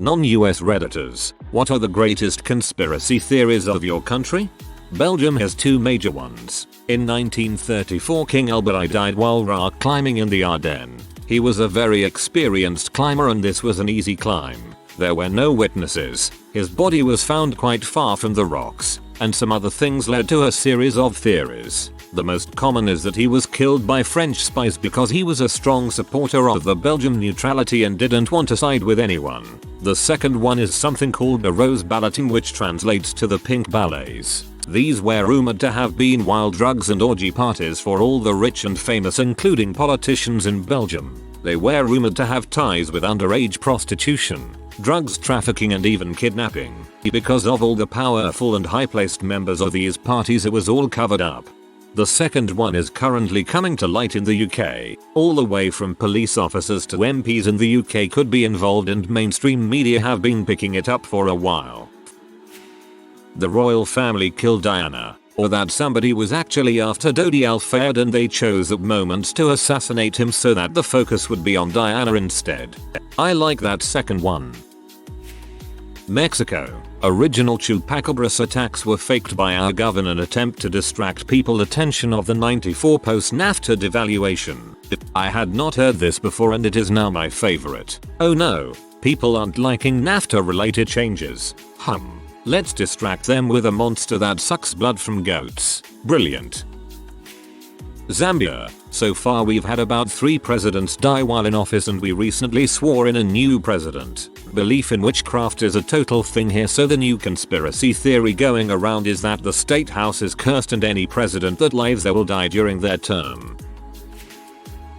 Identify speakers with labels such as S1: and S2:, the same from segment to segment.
S1: Non-U.S. Redditors, what are the greatest conspiracy theories of your country? Belgium has two major ones. In 1934, King Albert I died while rock climbing in the Ardennes. He was a very experienced climber and this was an easy climb. There were no witnesses. His body was found quite far from the rocks, and some other things led to a series of theories. The most common is that he was killed by French spies because he was a strong supporter of the Belgian neutrality and didn't want to side with anyone. The second one is something called the rose balloting, which translates to the pink ballets. These were rumored to have been wild drugs and orgy parties for all the rich and famous, including politicians in Belgium. They were rumored to have ties with underage prostitution, drugs trafficking and even kidnapping. Because of all the powerful and high-placed members of these parties, it was all covered up. The second one is currently coming to light in the UK. All the way from police officers to MPs in the UK could be involved, and mainstream media have been picking it up for a while. The royal family killed Diana, or that somebody was actually after Dodi Al-Fayed and they chose that moment to assassinate him so that the focus would be on Diana instead. I like that second one. Mexico. Original Chupacabras attacks were faked by our government in an attempt to distract people's attention of the '94 post-NAFTA devaluation. I had not heard this before and it is now my favorite. Oh no, people aren't liking NAFTA related changes. Let's distract them with a monster that sucks blood from goats. Brilliant. Zambia. So far we've had about 3 presidents die while in office and we recently swore in a new president. Belief in witchcraft is a total thing here, so the new conspiracy theory going around is that the state house is cursed and any president that lives there will die during their term.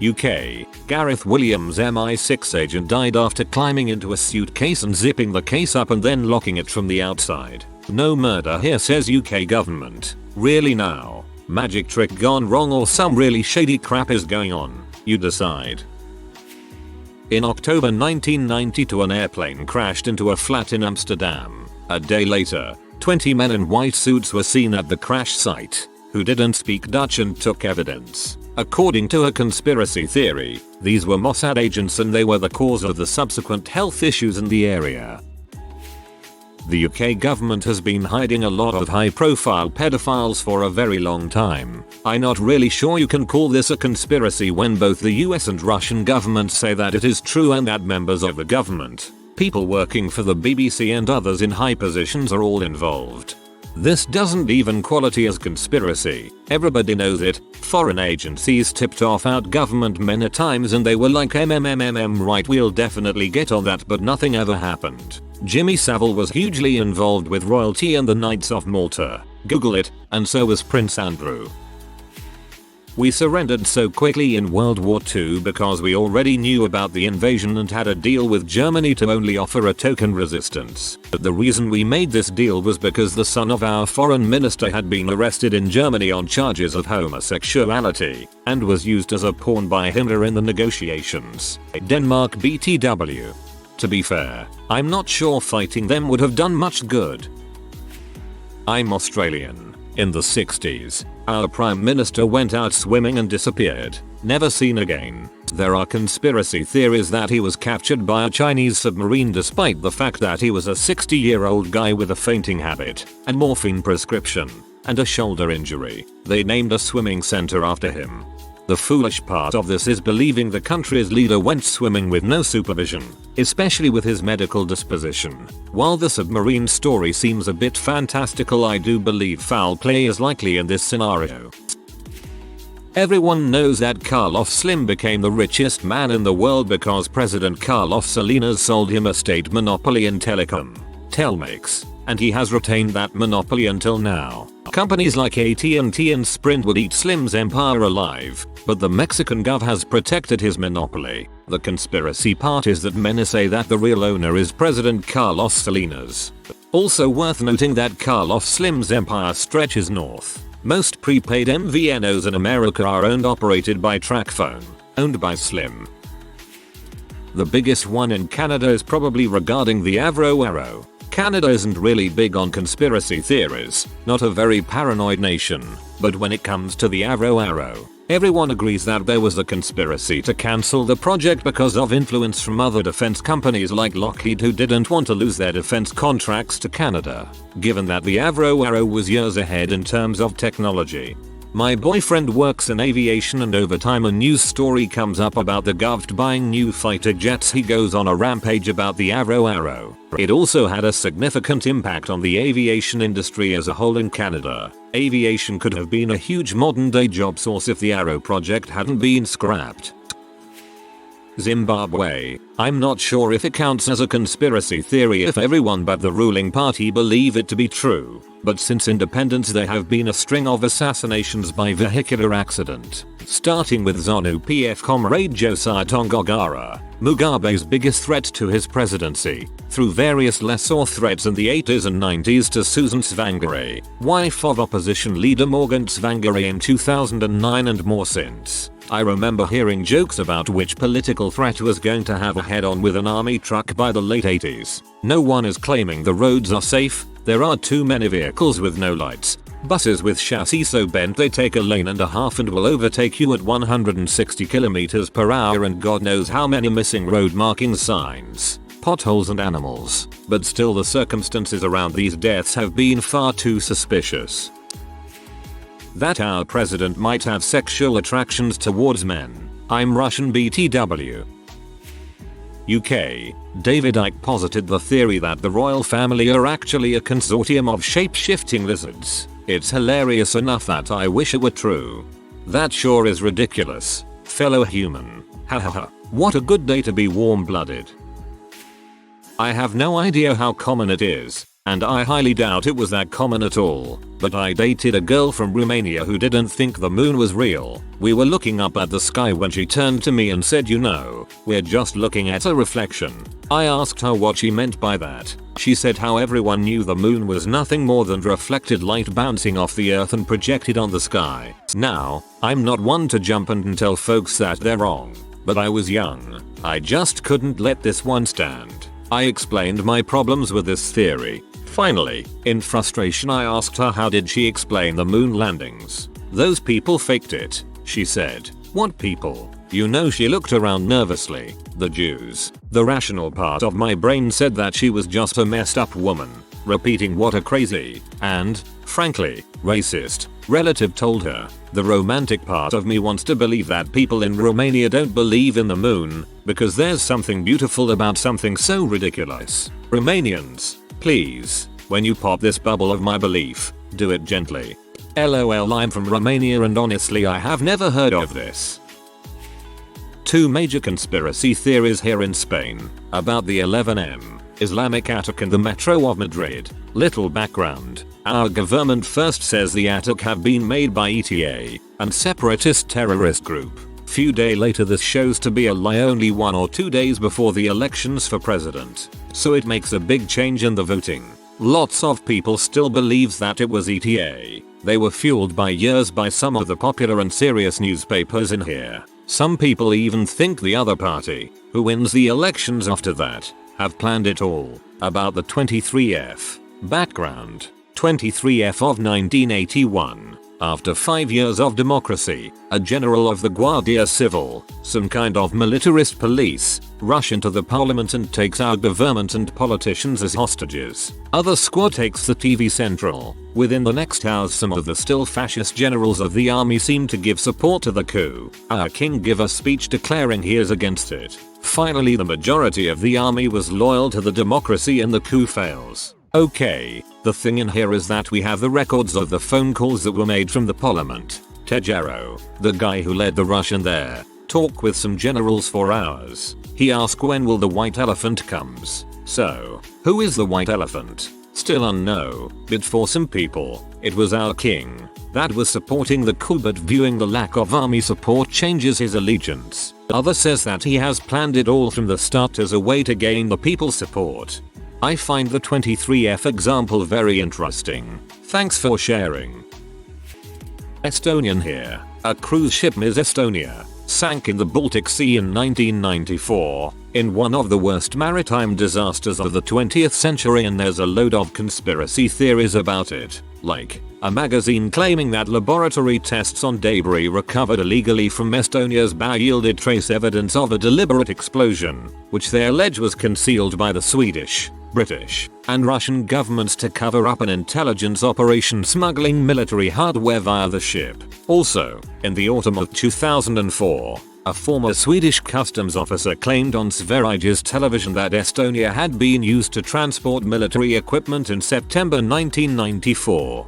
S1: UK. Gareth Williams, MI6 agent, died after climbing into a suitcase and zipping the case up and then locking it from the outside. No murder here, says UK government. Really now? Magic trick gone wrong or some really shady crap is going on? You decide. In October 1992, an airplane crashed into a flat in Amsterdam. A day later, 20 men in white suits were seen at the crash site, who didn't speak Dutch and took evidence. According to a conspiracy theory, these were Mossad agents and they were the cause of the subsequent health issues in the area. The UK government has been hiding a lot of high-profile pedophiles for a very long time. I'm not really sure you can call this a conspiracy when both the US and Russian governments say that it is true and that members of the government, people working for the BBC and others in high positions are all involved. This doesn't even quality as conspiracy. Everybody knows it. Foreign agencies tipped off our government many times and they were like right, we'll definitely get on that, but nothing ever happened. Jimmy Savile was hugely involved with royalty and the Knights of Malta. Google it, and so was Prince Andrew. We surrendered so quickly in World War II because we already knew about the invasion and had a deal with Germany to only offer a token resistance. But the reason we made this deal was because the son of our foreign minister had been arrested in Germany on charges of homosexuality and was used as a pawn by Himmler in the negotiations. Denmark BTW. To be fair, I'm not sure fighting them would have done much good. I'm Australian. In the 60s, our Prime Minister went out swimming and disappeared, never seen again. There are conspiracy theories that he was captured by a Chinese submarine despite the fact that he was a 60-year-old guy with a fainting habit, and morphine prescription, and a shoulder injury. They named a swimming center after him. The foolish part of this is believing the country's leader went swimming with no supervision, especially with his medical disposition. While the submarine story seems a bit fantastical, I do believe foul play is likely in this scenario. Everyone knows that Carlos Slim became the richest man in the world because President Carlos Salinas sold him a state monopoly in telecom, Telmex, and he has retained that monopoly until now. Companies like AT&T and Sprint would eat Slim's empire alive, but the Mexican gov has protected his monopoly. The conspiracy part is that many say that the real owner is President Carlos Salinas. Also worth noting that Carlos Slim's empire stretches north. Most prepaid MVNOs in America are operated by TracFone, owned by Slim. The biggest one in Canada is probably regarding the Avro Arrow. Canada isn't really big on conspiracy theories, not a very paranoid nation, but when it comes to the Avro Arrow, everyone agrees that there was a conspiracy to cancel the project because of influence from other defense companies like Lockheed, who didn't want to lose their defense contracts to Canada, given that the Avro Arrow was years ahead in terms of technology. My boyfriend works in aviation, and over time a news story comes up about the Gov buying new fighter jets. He goes on a rampage about the Avro Arrow. It also had a significant impact on the aviation industry as a whole in Canada. Aviation could have been a huge modern day job source if the Arrow project hadn't been scrapped. Zimbabwe. I'm not sure if it counts as a conspiracy theory if everyone but the ruling party believe it to be true, but since independence there have been a string of assassinations by vehicular accident, starting with ZANU-PF comrade Josiah Tongogara, Mugabe's biggest threat to his presidency, through various lesser threats in the 80s and 90s to Susan Tsvangirai, wife of opposition leader Morgan Tsvangirai in 2009, and more since. I remember hearing jokes about which political threat was going to have a head-on with an army truck by the late 80s. No one is claiming the roads are safe, there are too many vehicles with no lights, buses with chassis so bent they take a lane and a half and will overtake you at 160 km per hour, and God knows how many missing road marking signs, potholes and animals, but still the circumstances around these deaths have been far too suspicious. That our president might have sexual attractions towards men. I'm Russian BTW. UK. David Icke posited the theory that the royal family are actually a consortium of shape-shifting lizards. It's hilarious enough that I wish it were true. That sure is ridiculous, fellow human. Hahaha. What a good day to be warm-blooded. I have no idea how common it is, and I highly doubt it was that common at all, but I dated a girl from Romania who didn't think the moon was real. We were looking up at the sky when she turned to me and said, "You know, we're just looking at a reflection." I asked her what she meant by that. She said how everyone knew the moon was nothing more than reflected light bouncing off the earth and projected on the sky. Now, I'm not one to jump and tell folks that they're wrong, but I was young. I just couldn't let this one stand. I explained my problems with this theory. Finally, in frustration, I asked her how did she explain the moon landings. "Those people faked it," she said. "What people?" You know, she looked around nervously. "The Jews." The rational part of my brain said that she was just a messed up woman, repeating what a crazy, and, frankly, racist, relative told her. The romantic part of me wants to believe that people in Romania don't believe in the moon, because there's something beautiful about something so ridiculous. Romanians, please, when you pop this bubble of my belief, do it gently. LOL, I'm from Romania and honestly I have never heard of this. Two major conspiracy theories here in Spain about the 11M Islamic attack in the metro of Madrid. Little background. Our government first says the attack have been made by ETA, and separatist terrorist group. Few days later this shows to be a lie only 1 or 2 days before the elections for president. So it makes a big change in the voting. Lots of people still believes that it was ETA. They were fueled by years by some of the popular and serious newspapers in here. Some people even think the other party, who wins the elections after that, have planned it all. About the 23F. Background. 23F of 1981. After 5 years of democracy, a general of the Guardia Civil, some kind of militarist police, rush into the parliament and takes our government and politicians as hostages. Other squad takes the TV Central. Within the next hours some of the still fascist generals of the army seem to give support to the coup. Our king give a speech declaring he is against it. Finally the majority of the army was loyal to the democracy and the coup fails. Okay, the thing in here is that we have the records of the phone calls that were made from the parliament. Tejero, the guy who led the Russian there, talk with some generals for hours. He asked when will the white elephant comes. So, who is the white elephant? Still unknown, but for some people, it was our king that was supporting the coup, but viewing the lack of army support changes his allegiance. Other says that he has planned it all from the start as a way to gain the people's support. I find the 23F example very interesting. Thanks for sharing. Estonian here. A cruise ship Miss Estonia sank in the Baltic Sea in 1994, in one of the worst maritime disasters of the 20th century, and there's a load of conspiracy theories about it, like a magazine claiming that laboratory tests on debris recovered illegally from Estonia's bow yielded trace evidence of a deliberate explosion, which they allege was concealed by the Swedish, British, and Russian governments to cover up an intelligence operation smuggling military hardware via the ship. Also, in the autumn of 2004, a former Swedish customs officer claimed on Sveriges Television that Estonia had been used to transport military equipment in September 1994.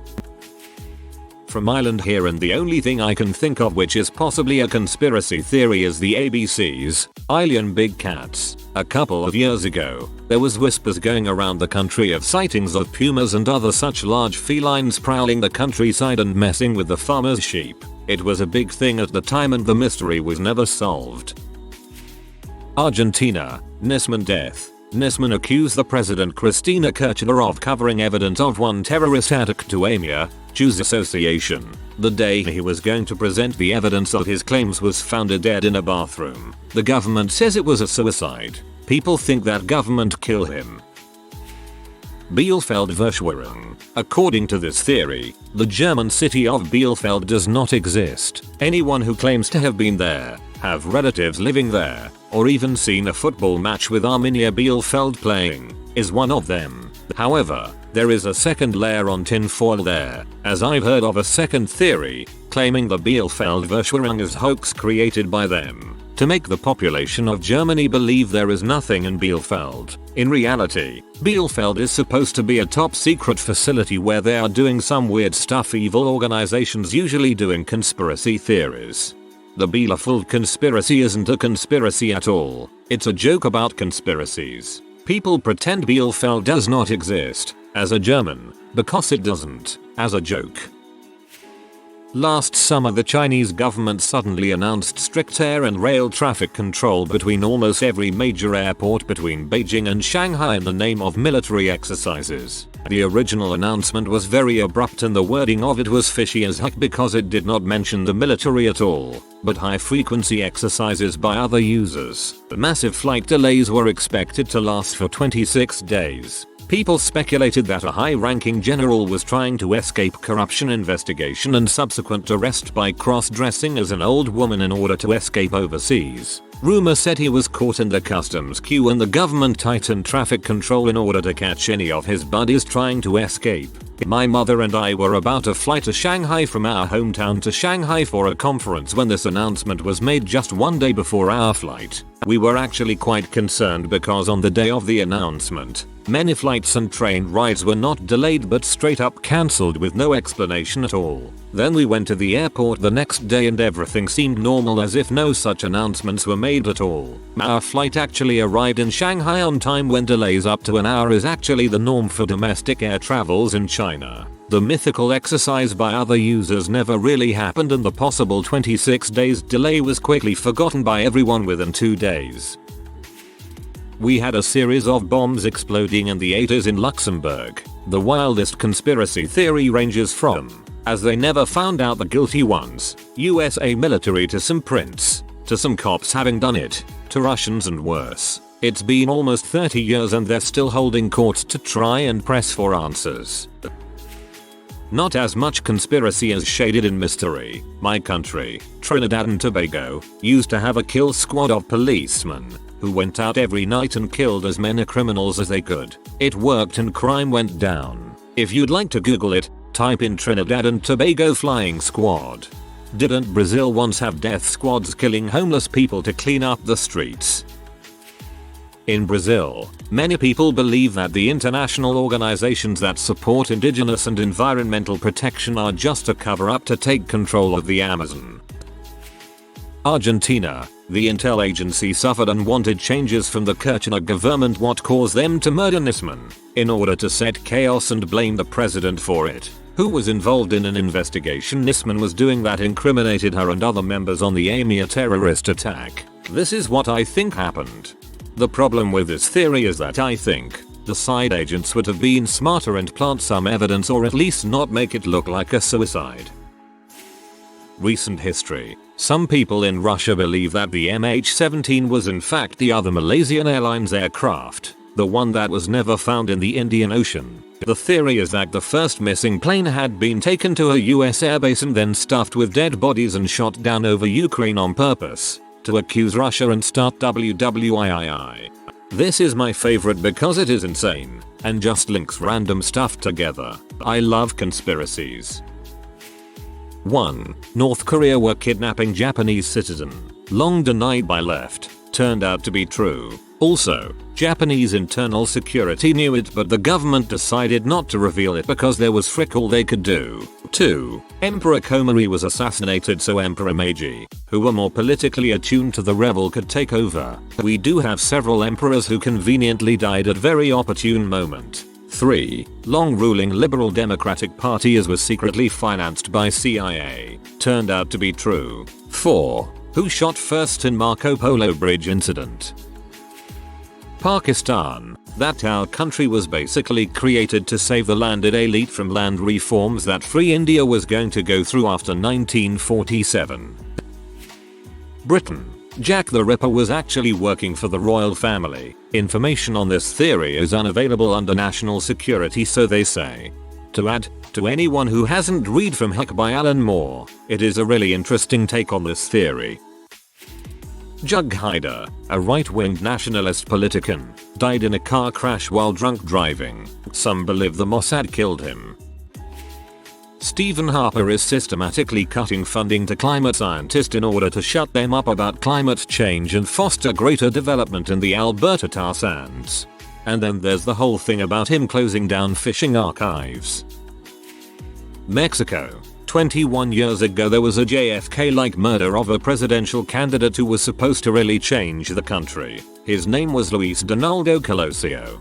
S1: From Ireland here, and the only thing I can think of which is possibly a conspiracy theory is the ABC's Alien Big Cats. A couple of years ago, there was whispers going around the country of sightings of pumas and other such large felines prowling the countryside and messing with the farmers' sheep. It was a big thing at the time and the mystery was never solved. Argentina, Nisman death. Nisman accused the President Cristina Kirchner of covering evidence of one terrorist attack to AMIA, Jews Association. The day he was going to present the evidence of his claims was found dead in a bathroom. The government says it was a suicide. People think that government killed him. Bielefeld Verschwörung. According to this theory, the German city of Bielefeld does not exist. Anyone who claims to have been there, have relatives living there, or even seen a football match with Arminia Bielefeld playing, is one of them. However, there is a second layer on tinfoil there, as I've heard of a second theory, claiming the Bielefeld Verschwörung is hoax created by them, to make the population of Germany believe there is nothing in Bielefeld. In reality, Bielefeld is supposed to be a top secret facility where they are doing some weird stuff, evil organizations usually doing conspiracy theories. The Bielefeld conspiracy isn't a conspiracy at all, it's a joke about conspiracies. People pretend Bielefeld does not exist, as a German, because it doesn't, as a joke. Last summer the Chinese government suddenly announced strict air and rail traffic control between almost every major airport between Beijing and Shanghai in the name of military exercises. The original announcement was very abrupt and the wording of it was fishy as heck because it did not mention the military at all, but high-frequency exercises by other users. The massive flight delays were expected to last for 26 days. People speculated that a high-ranking general was trying to escape corruption investigation and subsequent arrest by cross-dressing as an old woman in order to escape overseas. Rumor said he was caught in the customs queue and the government tightened traffic control in order to catch any of his buddies trying to escape. My mother and I were about to fly to Shanghai from our hometown to Shanghai for a conference when this announcement was made just one day before our flight. We were actually quite concerned because on the day of the announcement, many flights and train rides were not delayed but straight up cancelled with no explanation at all. Then we went to the airport the next day and everything seemed normal as if no such announcements were made at all. Our flight actually arrived in Shanghai on time when delays up to an hour is actually the norm for domestic air travels in China. The mythical exercise by other users never really happened and the possible 26 days delay was quickly forgotten by everyone within 2 days. We had a series of bombs exploding in the 80s in Luxembourg. The wildest conspiracy theory ranges from, as they never found out the guilty ones, USA military to some prints, to some cops having done it, to Russians and worse. It's been almost 30 years and they're still holding courts to try and press for answers. Not as much conspiracy as shaded in mystery. My country, Trinidad and Tobago, used to have a kill squad of policemen who went out every night and killed as many criminals as they could. It worked and crime went down. If you'd like to Google it, type in Trinidad and Tobago flying squad. Didn't Brazil once have death squads killing homeless people to clean up the streets? In Brazil, many people believe that the international organizations that support indigenous and environmental protection are just a cover-up to take control of the Amazon. Argentina, the intel agency suffered unwanted changes from the Kirchner government, what caused them to murder Nisman, in order to set chaos and blame the president for it. Who was involved in an investigation Nisman was doing that incriminated her and other members on the AMIA terrorist attack. This is what I think happened. The problem with this theory is that I think the side agents would have been smarter and plant some evidence or at least not make it look like a suicide. Recent history. Some people in Russia believe that the MH17 was in fact the other Malaysian Airlines aircraft, the one that was never found in the Indian Ocean. The theory is that the first missing plane had been taken to a US airbase and then stuffed with dead bodies and shot down over Ukraine on purpose, to accuse Russia and start WWII. This is my favorite because it is insane, and just links random stuff together. I love conspiracies. 1. North Korea were kidnapping Japanese citizen. Long denied by left. Turned out to be true. Also, Japanese internal security knew it but the government decided not to reveal it because there was frick all they could do. 2. Emperor Komari was assassinated so Emperor Meiji, who were more politically attuned to the rebel, could take over. We do have several emperors who conveniently died at very opportune moment. 3. Long ruling Liberal Democratic Party was secretly financed by CIA. Turned out to be true. 4. Who shot first in Marco Polo Bridge incident? Pakistan. That our country was basically created to save the landed elite from land reforms that free India was going to go through after 1947. Britain. Jack the Ripper was actually working for the royal family. Information on this theory is unavailable under national security, so they say. To add, to anyone who hasn't read From Heck by Alan Moore, it is a really interesting take on this theory. Jug Hyder, a right-winged nationalist politician, died in a car crash while drunk driving. Some believe the Mossad killed him. Stephen Harper is systematically cutting funding to climate scientists in order to shut them up about climate change and foster greater development in the Alberta tar sands. And then there's the whole thing about him closing down fishing archives. Mexico. 21 years ago there was a JFK-like murder of a presidential candidate who was supposed to really change the country. His name was Luis Donaldo Colosio.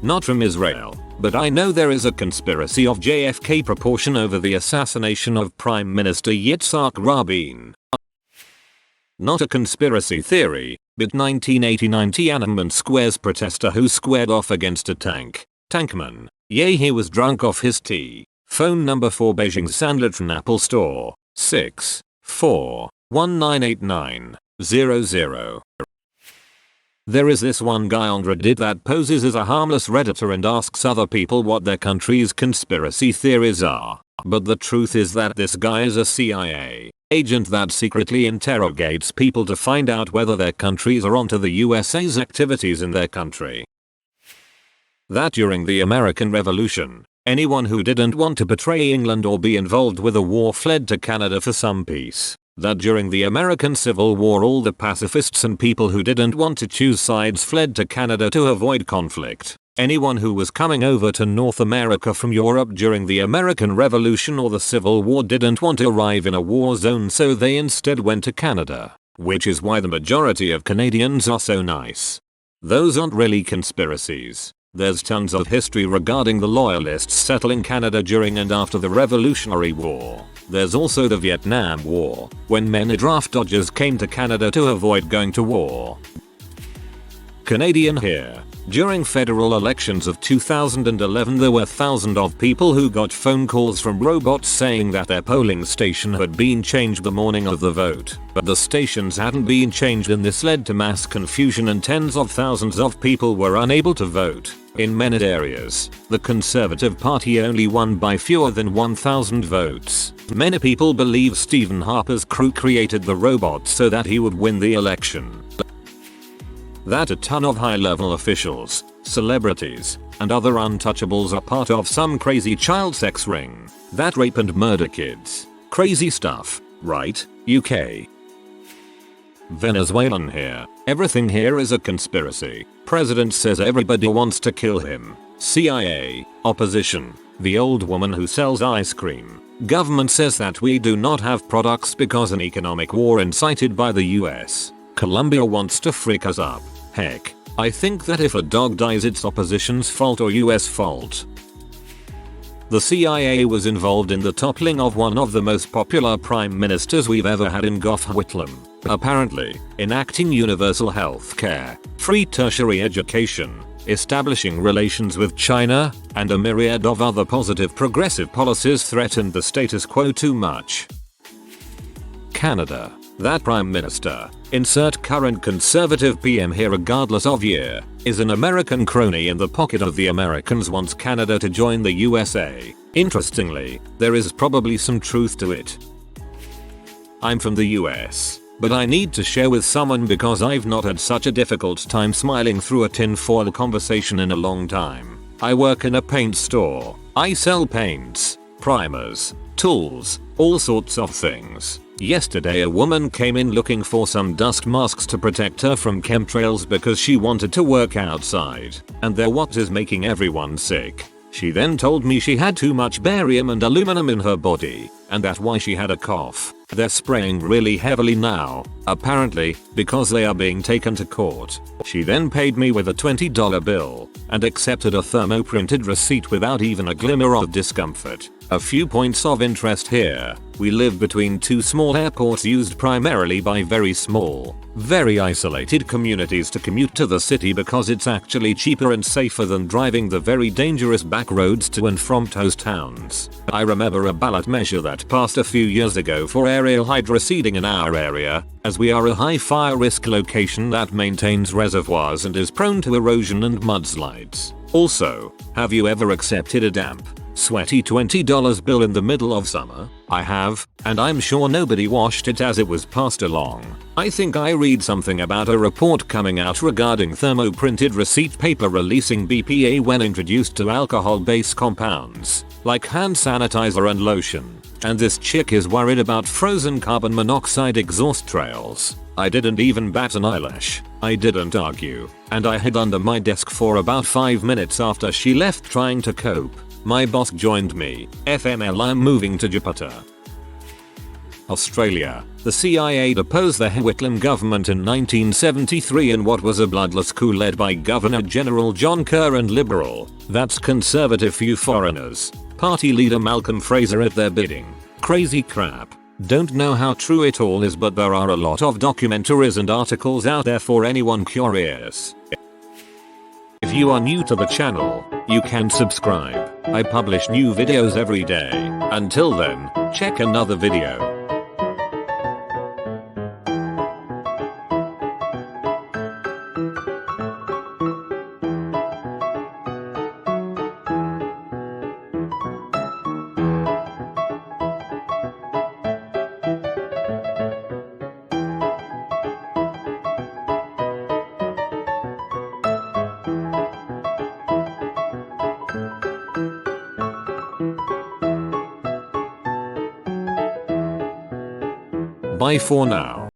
S1: Not from Israel, but I know there is a conspiracy of JFK proportion over the assassination of Prime Minister Yitzhak Rabin. Not a conspiracy theory, but 1989 Tiananmen Square's protester who squared off against a tank. Tankman. Yay, he was drunk off his tea. Phone number for Beijing Sanlitran Apple Store. 641989000. There is this one guy on Reddit that poses as a harmless redditor and asks other people what their country's conspiracy theories are. But the truth is that this guy is a CIA agent that secretly interrogates people to find out whether their countries are onto the USA's activities in their country. That during the American Revolution, anyone who didn't want to betray England or be involved with a war fled to Canada for some peace. That during the American Civil War all the pacifists and people who didn't want to choose sides fled to Canada to avoid conflict. Anyone who was coming over to North America from Europe during the American Revolution or the Civil War didn't want to arrive in a war zone, so they instead went to Canada. Which is why the majority of Canadians are so nice. Those aren't really conspiracies. There's tons of history regarding the Loyalists settling Canada during and after the Revolutionary War. There's also the Vietnam War, when many draft dodgers came to Canada to avoid going to war. Canadian here. During federal elections of 2011 there were thousands of people who got phone calls from robots saying that their polling station had been changed the morning of the vote, but the stations hadn't been changed, and this led to mass confusion and tens of thousands of people were unable to vote. In many areas, the Conservative Party only won by fewer than 1,000 votes. Many people believe Stephen Harper's crew created the robots so that he would win the election. That a ton of high-level officials, celebrities, and other untouchables are part of some crazy child sex ring that rape and murder kids. Crazy stuff, right, UK? Venezuelan here. Everything here is a conspiracy. President says everybody wants to kill him. CIA, opposition, the old woman who sells ice cream. Government says that we do not have products because an economic war incited by the US. Colombia wants to freak us up. Heck, I think that if a dog dies it's opposition's fault or US fault. The CIA was involved in the toppling of one of the most popular prime ministers we've ever had in Gough Whitlam. Apparently, enacting universal health care, free tertiary education, establishing relations with China, and a myriad of other positive progressive policies threatened the status quo too much. Canada. That Prime Minister, insert current conservative PM here regardless of year, is an American crony in the pocket of the Americans wants Canada to join the USA. Interestingly, there is probably some truth to it. I'm from the US, but I need to share with someone because I've not had such a difficult time smiling through a tinfoil conversation in a long time. I work in a paint store. I sell paints, primers, tools, all sorts of things. Yesterday a woman came in looking for some dust masks to protect her from chemtrails because she wanted to work outside, and they're what is making everyone sick. She then told me she had too much barium and aluminum in her body, and that's why she had a cough. They're spraying really heavily now, apparently, because they are being taken to court. She then paid me with a $20 bill, and accepted a thermoprinted receipt without even a glimmer of discomfort. A few points of interest here. We live between two small airports used primarily by very small, very isolated communities to commute to the city because it's actually cheaper and safer than driving the very dangerous back roads to and from those towns. I remember a ballot measure that passed a few years ago for aerial hydroseeding in our area, as we are a high fire risk location that maintains reservoirs and is prone to erosion and mudslides. Also, have you ever accepted a damp, sweaty $20 bill in the middle of summer? I have, and I'm sure nobody washed it as it was passed along. I think I read something about a report coming out regarding thermoprinted receipt paper releasing BPA when introduced to alcohol-based compounds, like hand sanitizer and lotion. And this chick is worried about frozen carbon monoxide exhaust trails. I didn't even bat an eyelash. I didn't argue, and I hid under my desk for about 5 minutes after she left trying to cope. My boss joined me. FML, I'm moving to Jupiter. Australia. The CIA deposed the Whitlam government in 1973 in what was a bloodless coup led by Governor General John Kerr and Liberal, that's conservative few foreigners, Party leader Malcolm Fraser at their bidding. Crazy crap. Don't know how true it all is, but there are a lot of documentaries and articles out there for anyone curious. If you are new to the channel, you can subscribe. I publish new videos every day. Until then, check another video. Bye for now.